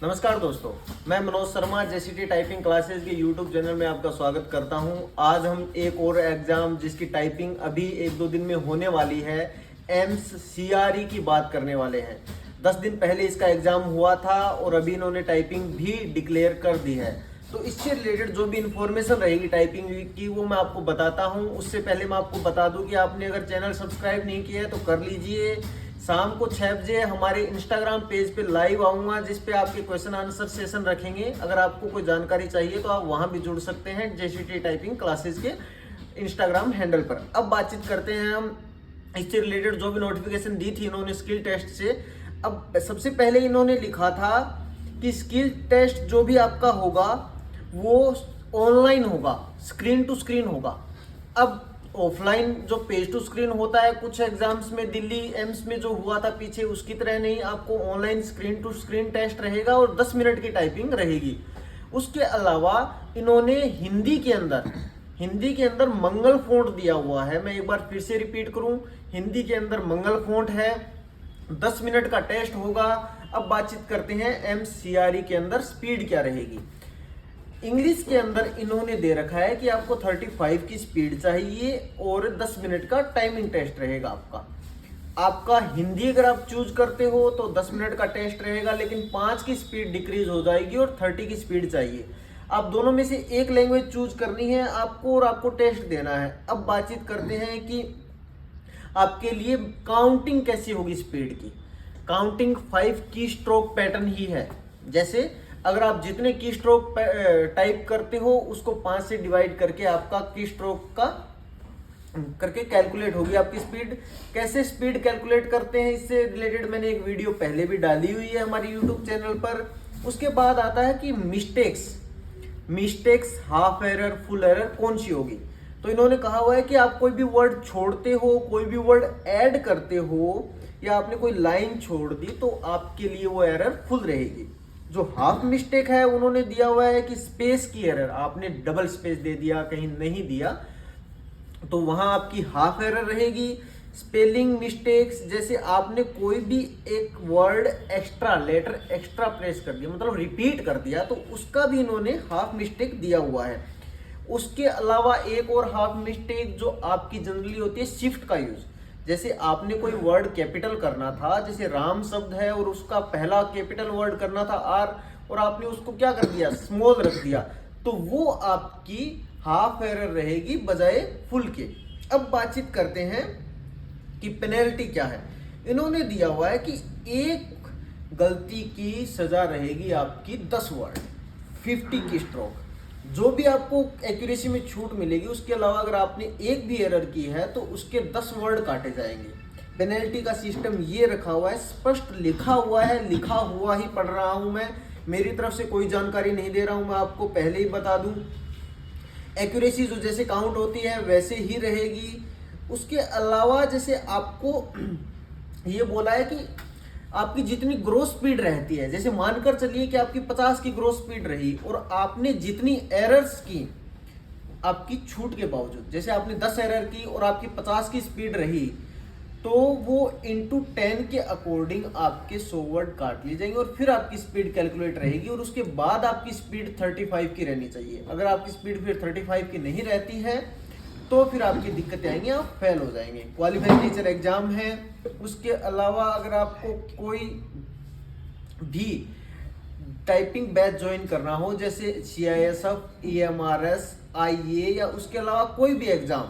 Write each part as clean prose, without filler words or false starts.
नमस्कार दोस्तों, मैं Manoj Sharma JCT typing classes के यूट्यूब चैनल में आपका स्वागत करता हूं। आज हम एक और एग्जाम जिसकी टाइपिंग अभी 1-2 दिन में होने वाली है, एम्स सीआरई की बात करने वाले हैं। 10 दिन पहले इसका एग्जाम हुआ था और अभी इन्होंने टाइपिंग भी डिक्लेयर कर दी है। तो इससे रिलेटेड जो भी इंफॉर्मेशन रहेगी टाइपिंग की वो मैं आपको बताता हूँ। उससे पहले मैं आपको बता दूँ कि आपने अगर चैनल सब्सक्राइब नहीं किया है तो कर लीजिए। शाम को 6 बजे हमारे इंस्टाग्राम पेज पे लाइव आऊँगा, जिस पे आपके क्वेश्चन आंसर सेशन रखेंगे। अगर आपको कोई जानकारी चाहिए तो आप वहाँ भी जुड़ सकते हैं जेसीटी टाइपिंग क्लासेस के इंस्टाग्राम हैंडल पर। अब बातचीत करते हैं हम इससे रिलेटेड जो भी नोटिफिकेशन दी थी इन्होंने स्किल टेस्ट से। अब सबसे पहले इन्होंने लिखा था कि स्किल टेस्ट जो भी आपका होगा वो ऑनलाइन होगा, स्क्रीन टू स्क्रीन होगा। अब ऑफलाइन जो पेज टू स्क्रीन होता है कुछ एग्जाम्स में, दिल्ली एम्स में जो हुआ था पीछे, उसकी तरह नहीं, आपको online screen to screen test रहेगा और 10 मिनट की टाइपिंग रहेगी। उसके अलावा इन्होंने हिंदी के अंदर मंगल फोंट दिया हुआ है। मैं एक बार फिर से रिपीट करूं, हिंदी के अंदर मंगल फोंट है, 10 मिनट का टेस्ट होगा। अब बातचीत करते हैं एमसीआरई के अंदर स्पीड क्या रहेगी। इंग्लिश के अंदर इन्होंने दे रखा है कि आपको 35 की स्पीड चाहिए और 10 मिनट का टाइमिंग टेस्ट रहेगा आपका हिंदी अगर आप चूज करते हो तो 10 मिनट का टेस्ट रहेगा, लेकिन 5 की स्पीड डिक्रीज हो जाएगी और 30 की स्पीड चाहिए। आप दोनों में से एक लैंग्वेज चूज करनी है आपको और आपको टेस्ट देना है। अब बातचीत करते हैं कि आपके लिए काउंटिंग कैसी होगी स्पीड की। काउंटिंग 5 की स्ट्रोक पैटर्न ही है। जैसे अगर आप जितने की स्ट्रोक टाइप करते हो उसको 5 से डिवाइड करके आपका की स्ट्रोक का करके कैलकुलेट होगी आपकी स्पीड। कैसे स्पीड कैलकुलेट करते हैं इससे रिलेटेड मैंने एक वीडियो पहले भी डाली हुई है हमारे यूट्यूब चैनल पर। उसके बाद आता है कि mistakes, half error, full error कौन सी होगी। तो इन्होंने कहा हुआ है कि आप कोई भी वर्ड छोड़ते हो, कोई भी वर्ड ऐड करते हो या आपने कोई लाइन छोड़ दी तो आपके लिए वो एरर फुल रहेगी। जो हाफ मिस्टेक है उन्होंने दिया हुआ है कि स्पेस की एरर, आपने डबल स्पेस दे दिया, कहीं नहीं दिया, तो वहां आपकी हाफ एरर रहेगी। स्पेलिंग मिस्टेक्स, जैसे आपने कोई भी एक word extra, letter extra press कर दिया, मतलब रिपीट कर दिया, तो उसका भी इन्होंने हाफ मिस्टेक दिया हुआ है। उसके अलावा एक और हाफ मिस्टेक जो आपकी जनरली होती है, शिफ्ट का यूज। जैसे आपने कोई वर्ड कैपिटल करना था, जैसे राम शब्द है और उसका पहला कैपिटल वर्ड करना था आर, और आपने उसको क्या कर दिया, स्मॉल रख दिया, तो वो आपकी हाफ एरर रहेगी बजाय फुल के। अब बातचीत करते हैं कि पेनल्टी क्या है। इन्होंने दिया हुआ है कि एक गलती की सजा रहेगी आपकी 10 वर्ड, 50 की स्ट्रोक। जो भी आपको एक्यूरेसी में छूट मिलेगी, उसके अलावा अगर आपने एक भी एरर की है तो उसके 10 वर्ड काटे जाएंगे। पेनल्टी का सिस्टम ये रखा हुआ है, स्पष्ट लिखा हुआ है, लिखा हुआ ही पढ़ रहा हूं मैं, मेरी तरफ से कोई जानकारी नहीं दे रहा हूं, मैं आपको पहले ही बता दूं। एक्यूरेसी जो जैसे काउंट होती है वैसे ही रहेगी। उसके अलावा जैसे आपको ये बोला है कि आपकी जितनी ग्रोथ स्पीड रहती है, जैसे मानकर चलिए कि आपकी 50 की ग्रोथ स्पीड रही और आपने जितनी एरर्स की आपकी छूट के बावजूद, जैसे आपने 10 एरर की और आपकी 50 की स्पीड रही, तो वो इंटू 10 के अकॉर्डिंग आपके 100 वर्ड काट लिए जाएंगे और फिर आपकी स्पीड कैलकुलेट रहेगी और उसके बाद आपकी स्पीड 35 की रहनी चाहिए। अगर आपकी स्पीड फिर 35 की नहीं रहती है तो फिर आपकी दिक्कतें आएंगी, आप फेल हो जाएंगे। क्वालिफाइंग टीचर एग्जाम है। उसके अलावा अगर आपको कोई भी टाइपिंग बैच ज्वाइन करना हो, जैसे CISF, EMRS, IA या उसके अलावा कोई भी एग्जाम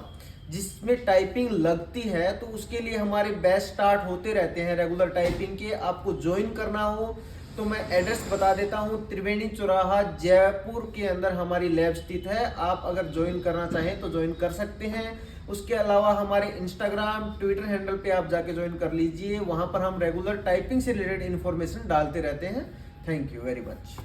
जिसमें टाइपिंग लगती है, तो उसके लिए हमारे बैच स्टार्ट होते रहते हैं रेगुलर टाइपिंग के। आपको ज्वाइन करना हो तो मैं एड्रेस बता देता हूँ, त्रिवेणी चौराहा जयपुर के अंदर हमारी लैब स्थित है। आप अगर ज्वाइन करना चाहें तो ज्वाइन कर सकते हैं। उसके अलावा हमारे इंस्टाग्राम, ट्विटर हैंडल पे आप जाके ज्वाइन कर लीजिए, वहाँ पर हम रेगुलर टाइपिंग से रिलेटेड इन्फॉर्मेशन डालते रहते हैं। Thank you very much.